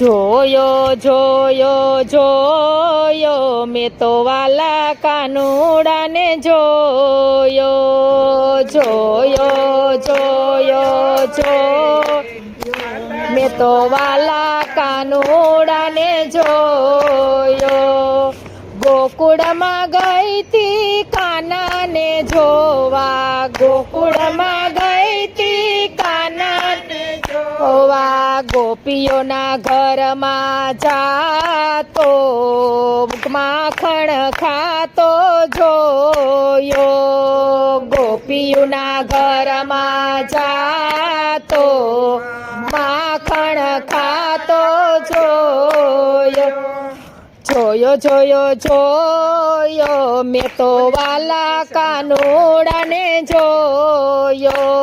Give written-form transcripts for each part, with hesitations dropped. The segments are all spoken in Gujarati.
જોયો જોયો જોયો મેં તો વાલા કાનુડાને જોયો જોયો જોયો જોયો મેં તો વાલા કાનુડાને જોયો ગોકુળમાં ગઈ તી કાનાને જોવા ગોકુળમાં ગઈ તી કાનાને જોવા ગોપીઓના ઘરમાં જાતો માખણ ખાતો જોયો ગોપીઓના ઘરમાં જાતો માખણ ખાતો જોયો જોયો જોયો જોયો મેં તો વાલા કાનુડાને જોયો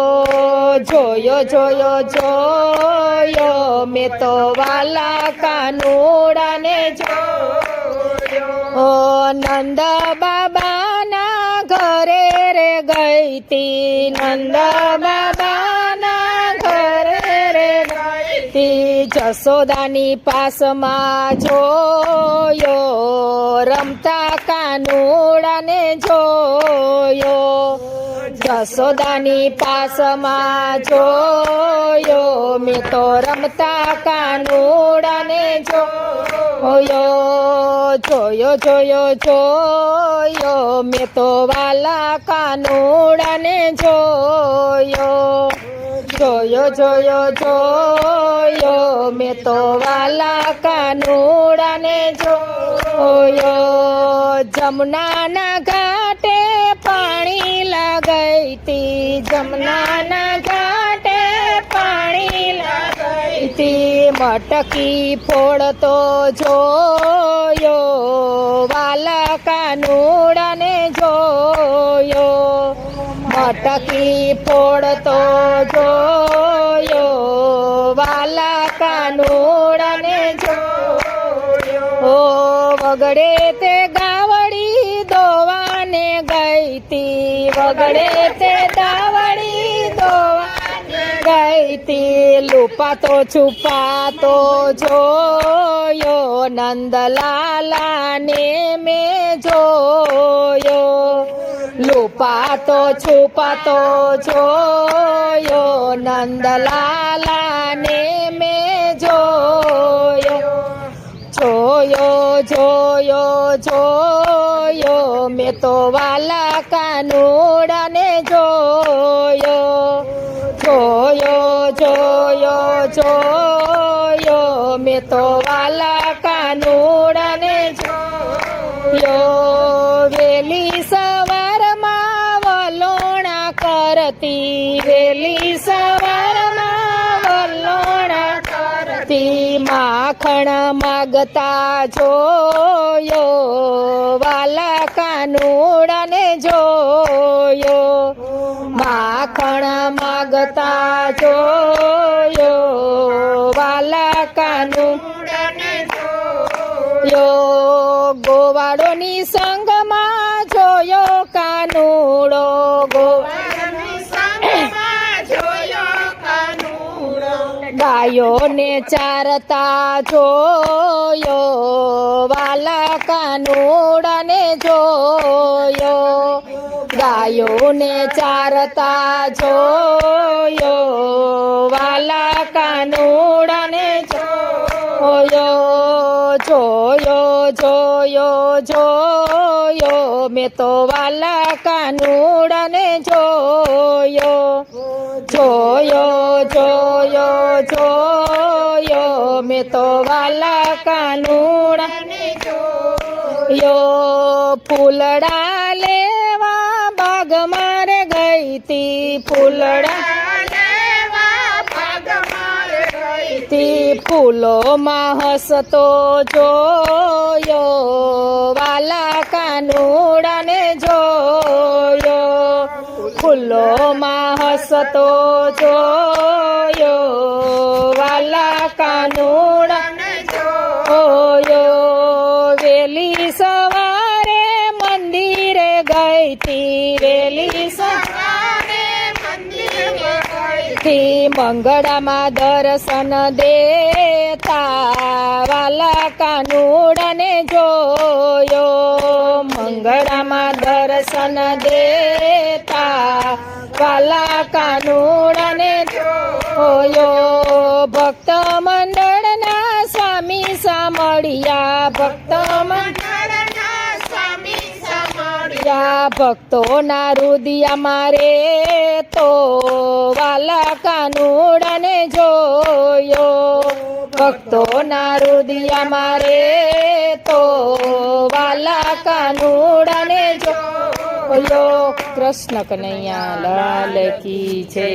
જોયો જોયો જોયો મેં તો વાલા કાનુડાને જોયો નંદ બાબાના ઘરે રે ગઈ તી નંદ બાબાના ઘરે રે ગઈ તી જશોદાની પાસમાં જોયો રમતા કાનુડાને જોયો જશોદાની પાસમાં જોયો મેં તો રમતા કાનુડાને જોયો જોયો જોયો જોયો મેં તો વાલા કાનુડાને જોયો જોયો જોયો જોયો મેં તો વાલા કાનુડાને જોયો જમુનાના ઘાટે પાણી લગાઈ તી જમુનાના ઘાટે પાણી લગાઈ તી મટકી ફોડતો જોયો વાલા કાનુડાને જોયો મટકી ફોડતો જોયો વાલા કાનુડાને જોયો વગડે તે ગાવડી દોવાને ગઈ તી વગડે તે ગાવડી દોવાને ગઈ તી લુપાતો છુપાતો જોયો નંદલાલાને મેં જોયો લુપાતો છુપાતો જોયો નંદલાલાને મેં જોયો જોયો જોયો જોયો મેં તો વાલા કાનુડાને જોયો જોયો જોયો જોયો મેં તો વાલા કાનુડાને જોયો વેલી સવારમાં વલોણા કરતી વેલી સવારમાં વલોણા કરતી માખણ માગતા જોયો વાલા કાનુડાને જોયો માખણ માગતા જોયો વાલા કાનુડાને જોયો ગોવાળોની સંગમાં જોયો કાનુડો ગોવાળોની સંગમાં જોયો કાનુડો ગાયોને ચારતા જોયો વાલા કાનુડાને જોયો ગાયોને ચારતા જોયો વાલા કાનુડાને જોયો જોયો જોયો જોયો મેં તો વાલા કાનુડાને જોયો જોયો જોયો જોયો મેં તો વાલા કાનુડાને જોયો ફૂલડા લેવા બાગમાં રે ગઈ તી ફૂલડા લેવા બાગમાં રે ગઈ તી ફૂલોમાં હસતો જોયો વાલા કાનુડાને જોયો ફૂલોમાં હસતો જોયો વાલા કાનુડાને જોયો વેલી સવારે મંદિરે ગઈ તી વેલી સવારે મંદિરે ગઈ તી મંગળામાં દર્શન દેતા વાલા કાનુડાને જોયો મંગળામાં દર્શન દેતા વાલા કાનુડાને જોયો ભક્ત મંડળના સ્વામી સામળિયા ભક્ત મંડળના સ્વામી સામળિયા ભક્તોના રુદિયા મારે તો વાલા કાનુડાને જોયો ભક્તોના રુદિયા મારે તો વાલા કાનુડાને જોયો કૃષ્ણ કનૈયા લાલ કી છે